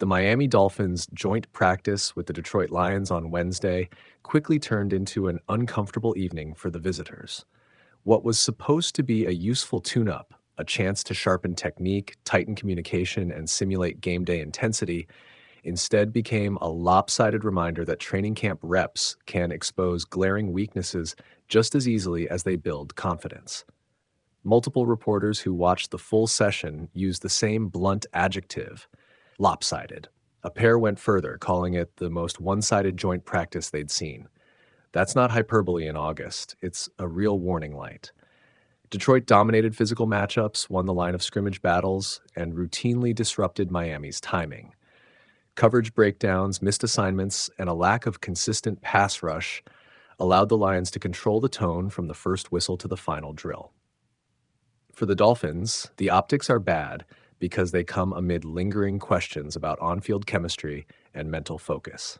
The Miami Dolphins' joint practice with the Detroit Lions on Wednesday quickly turned into an uncomfortable evening for the visitors. What was supposed to be a useful tune-up, a chance to sharpen technique, tighten communication, and simulate game day intensity, instead became a lopsided reminder that training camp reps can expose glaring weaknesses just as easily as they build confidence. Multiple reporters who watched the full session used the same blunt adjective, lopsided. A pair went further, calling it the most one-sided joint practice they'd seen. That's not hyperbole in August. It's a real warning light. Detroit dominated physical matchups, won the line of scrimmage battles, and routinely disrupted Miami's timing. Coverage breakdowns, missed assignments, and a lack of consistent pass rush allowed the Lions to control the tone from the first whistle to the final drill. For the Dolphins, the optics are bad because they come amid lingering questions about on-field chemistry and mental focus.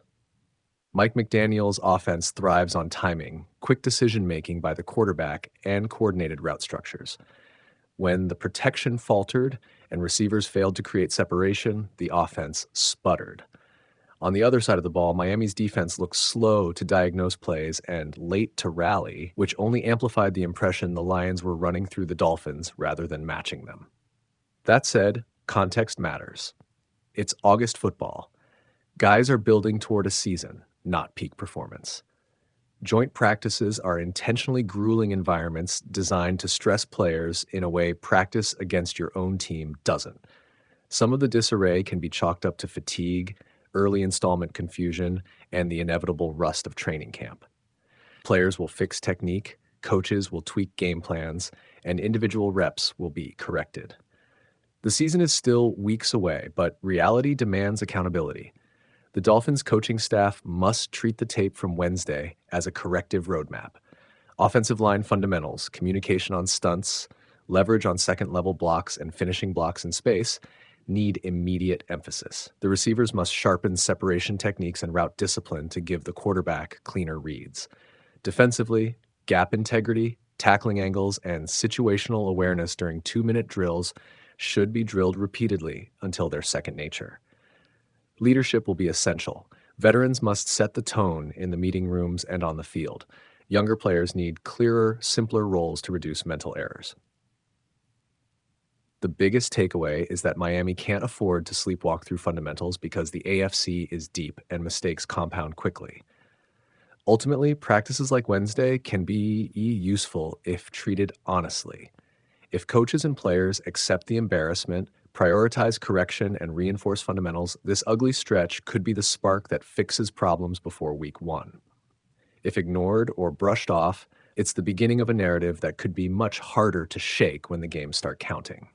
Mike McDaniel's offense thrives on timing, quick decision-making by the quarterback, and coordinated route structures. When the protection faltered and receivers failed to create separation, the offense sputtered. On the other side of the ball, Miami's defense looked slow to diagnose plays and late to rally, which only amplified the impression the Lions were running through the Dolphins rather than matching them. That said, context matters. It's August football. Guys are building toward a season, not peak performance. Joint practices are intentionally grueling environments designed to stress players in a way practice against your own team doesn't. Some of the disarray can be chalked up to fatigue, early installment confusion, and the inevitable rust of training camp. Players will fix technique, coaches will tweak game plans, and individual reps will be corrected. The season is still weeks away, but reality demands accountability. The Dolphins coaching staff must treat the tape from Wednesday as a corrective roadmap. Offensive line fundamentals, communication on stunts, leverage on second-level blocks, and finishing blocks in space need immediate emphasis. The receivers must sharpen separation techniques and route discipline to give the quarterback cleaner reads. Defensively, gap integrity, tackling angles, and situational awareness during 2-minute drills should be drilled repeatedly until they're second nature. Leadership will be essential. Veterans must set the tone in the meeting rooms and on the field. Younger players need clearer, simpler roles to reduce mental errors. The biggest takeaway is that Miami can't afford to sleepwalk through fundamentals because the AFC is deep and mistakes compound quickly. Ultimately, practices like Wednesday can be useful if treated honestly. If coaches and players accept the embarrassment, prioritize correction, and reinforce fundamentals, this ugly stretch could be the spark that fixes problems before week 1. If ignored or brushed off, it's the beginning of a narrative that could be much harder to shake when the games start counting.